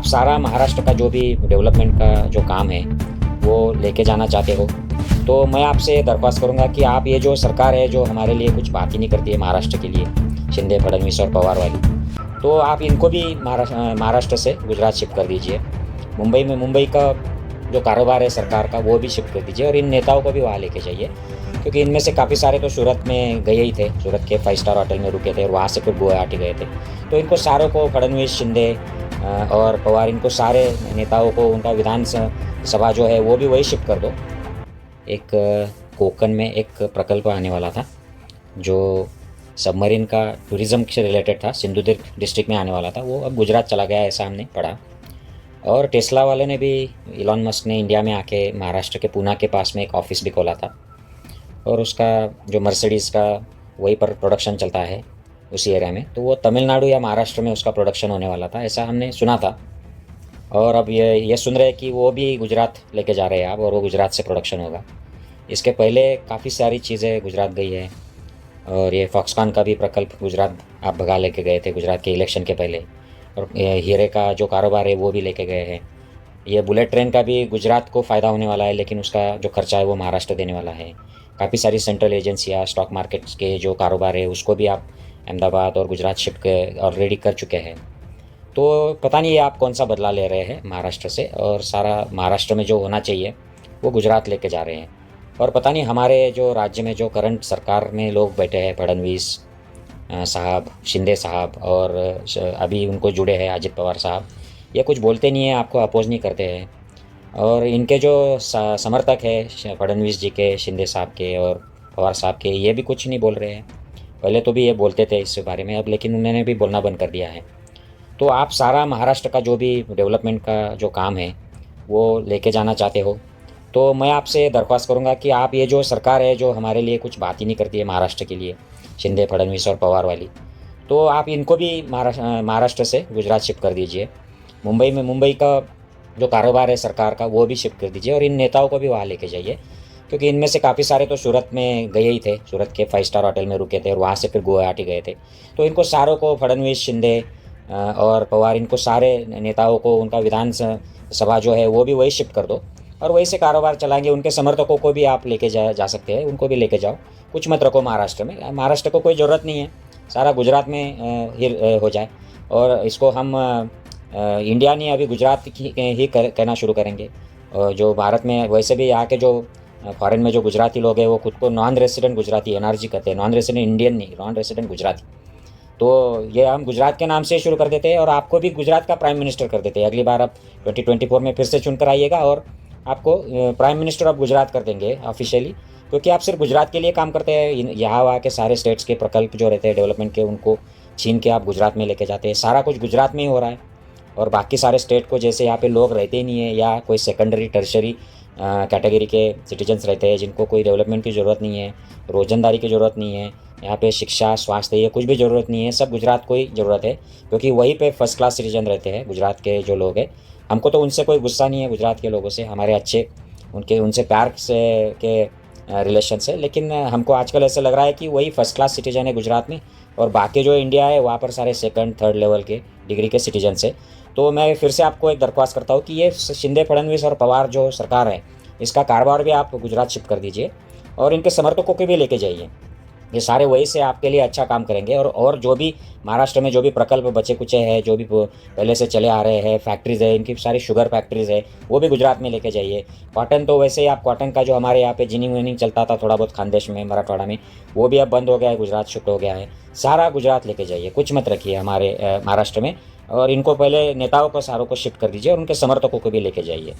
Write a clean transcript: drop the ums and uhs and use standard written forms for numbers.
सारा महाराष्ट्र का जो भी डेवलपमेंट का जो काम है वो लेके जाना चाहते हो, तो मैं आपसे दरख्वास्त करूँगा कि आप ये जो सरकार है जो हमारे लिए कुछ बात ही नहीं करती है महाराष्ट्र के लिए, शिंदे, फडणवीस और पवार वाली, तो आप इनको भी महाराष्ट्र से गुजरात शिफ्ट कर दीजिए। मुंबई का जो कारोबार है सरकार का वो भी शिफ्ट कर दीजिए और इन नेताओं को भी वहाँ लेके जाइए, क्योंकि इनमें से काफ़ी सारे तो सूरत में गए ही थे, सूरत के 5 स्टार होटल में रुके थे और वहाँ से फिर गुवाहाटी गए थे। तो इनको सारों को, फडणवीस, शिंदे और पवार, इनको सारे नेताओं को उनका विधान सभा जो है वो भी वही शिफ्ट कर दो। एक कोकण में एक प्रकल्प आने वाला था जो सबमरीन का टूरिज़्म से रिलेटेड था, सिंधुदुर्ग डिस्ट्रिक्ट में आने वाला था, वो अब गुजरात चला गया, ऐसा हमने पढ़ा। और टेस्ला वाले ने भी, इलॉन मस्क ने इंडिया में आके महाराष्ट्र के पूना के पास में एक ऑफिस भी खोला था और उसका जो मर्सिडीज़ का वहीं पर प्रोडक्शन चलता है उसी एरिया में, तो वो तमिलनाडु या महाराष्ट्र में उसका प्रोडक्शन होने वाला था, ऐसा हमने सुना था। और अब ये सुन रहे हैं कि वो भी गुजरात लेके जा रहे हैं आप, और वो गुजरात से प्रोडक्शन होगा। इसके पहले काफ़ी सारी चीज़ें गुजरात गई है, और ये फॉक्सकॉन का भी प्रकल्प गुजरात आप भगा लेके गए थे गुजरात के इलेक्शन के पहले, और हीरे का जो कारोबार है वो भी लेके गए हैं। ये बुलेट ट्रेन का भी गुजरात को फ़ायदा होने वाला है, लेकिन उसका जो खर्चा है वो महाराष्ट्र देने वाला है। काफ़ी सारी सेंट्रल एजेंसियाँ, स्टॉक मार्केट के जो कारोबार है उसको भी आप अहमदाबाद और गुजरात शिफ्ट ऑलरेडी कर चुके हैं। तो पता नहीं ये आप कौन सा बदला ले रहे हैं महाराष्ट्र से, और सारा महाराष्ट्र में जो होना चाहिए वो गुजरात लेके जा रहे हैं। और पता नहीं हमारे जो राज्य में जो करंट सरकार में लोग बैठे हैं, फडणवीस साहब, शिंदे साहब और अभी उनको जुड़े हैं अजित पवार साहब, ये कुछ बोलते नहीं हैं, आपको अपोज नहीं करते हैं। और इनके जो समर्थक है फडणवीस जी के, शिंदे साहब के और पवार साहब के, ये भी कुछ नहीं बोल रहे हैं। पहले तो भी ये बोलते थे इस बारे में, अब लेकिन उन्होंने भी बोलना बंद कर दिया है। तो आप सारा महाराष्ट्र का जो भी डेवलपमेंट का जो काम है वो लेके जाना चाहते हो, तो मैं आपसे दरख्वास्त करूँगा कि आप ये जो सरकार है जो हमारे लिए कुछ बात ही नहीं करती है महाराष्ट्र के लिए, शिंदे, फडणवीस और पवार वाली, तो आप इनको भी महाराष्ट्र से गुजरात शिफ्ट कर दीजिए। मुंबई का जो कारोबार है सरकार का वो भी शिफ्ट कर दीजिए और इन नेताओं को भी वहाँ लेके जाइए, क्योंकि इनमें से काफ़ी सारे तो सूरत में गए ही थे, सूरत के 5 स्टार होटल में रुके थे और वहाँ से फिर गुवाहाटी गए थे। तो इनको सारों को, फडणवीस, शिंदे और पवार, इनको सारे नेताओं को उनका विधान सभा जो है वो भी वही शिफ्ट कर दो और वहीं से कारोबार चलाएंगे। उनके समर्थकों को भी आप लेके जा सकते हैं, उनको भी लेके जाओ, कुछ मत रखो महाराष्ट्र में। महाराष्ट्र को कोई ज़रूरत नहीं है, सारा गुजरात में ही हो जाए। और इसको हम इंडिया नहीं, अभी गुजरात ही कहना शुरू करेंगे। और जो भारत में वैसे भी यहाँ के जो फॉरेन में जो गुजराती लोग हैं वो खुद को नॉन रेसिडेंट गुजराती एनआरजी कहते हैं, नॉन रेसिडेंट इंडियन नहीं, नॉन रेसिडेंट गुजराती। तो ये हम गुजरात के नाम से शुरू कर देते हैं और आपको भी गुजरात का प्राइम मिनिस्टर कर देते हैं। अगली बार आप 2024 में फिर से चुन कर आइएगा और आपको प्राइम मिनिस्टर ऑफ गुजरात कर देंगे ऑफिशियली, क्योंकि आप सिर्फ गुजरात के लिए काम करते हैं। यहाँ वहाँ के सारे स्टेट्स के प्रकल्प जो रहते हैं डेवलपमेंट के, उनको छीन के आप गुजरात में लेके जाते हैं। सारा कुछ गुजरात में ही हो रहा है और बाकी सारे स्टेट को, जैसे यहाँ पे लोग रहते ही नहीं है या कोई सेकेंडरी टर्शरी कैटेगरी के सिटीजन्स रहते हैं जिनको कोई डेवलपमेंट की ज़रूरत नहीं है, रोजंदारी की ज़रूरत नहीं है, यहाँ पे शिक्षा, स्वास्थ्य, ये कुछ भी ज़रूरत नहीं है, सब गुजरात को ही ज़रूरत है, क्योंकि वहीं पे फर्स्ट क्लास सिटीजन रहते हैं गुजरात के जो लोग हैं। हमको तो उनसे कोई गुस्सा नहीं है, गुजरात के लोगों से हमारे अच्छे उनसे प्यार से के रिलेशन से, लेकिन हमको आजकल ऐसा लग रहा है कि वही फर्स्ट क्लास सिटीजन है गुजरात में और बाकी जो इंडिया है वहाँ पर सारे सेकंड थर्ड लेवल के डिग्री के सिटीजन है। तो मैं फिर से आपको एक दरख्वास्त करता हूँ कि ये शिंदे, फडणवीस और पवार जो सरकार है, इसका कारोबार भी आप गुजरात शिफ्ट कर दीजिए और इनके समर्थकों को भी लेके जाइए। ये सारे वही से आपके लिए अच्छा काम करेंगे। और जो भी महाराष्ट्र में जो भी प्रकल्प बचे कुचे हैं, जो भी पहले से चले आ रहे हैं, फैक्ट्रीज़ है, इनकी सारी शुगर फैक्ट्रीज़ है, वो भी गुजरात में लेके जाइए। कॉटन तो वैसे ही आप, कॉटन का जो हमारे यहाँ पे जिनिंग विनिंग चलता था थोड़ा बहुत खानदेश में, मराठवाड़ा में, वो भी अब बंद हो गया है, गुजरात शिफ्ट हो गया है। सारा गुजरात लेके जाइए, कुछ मत रखिए हमारे महाराष्ट्र में। और इनको पहले नेताओं को सारों को शिफ्ट कर दीजिए और उनके समर्थकों को भी लेके जाइए।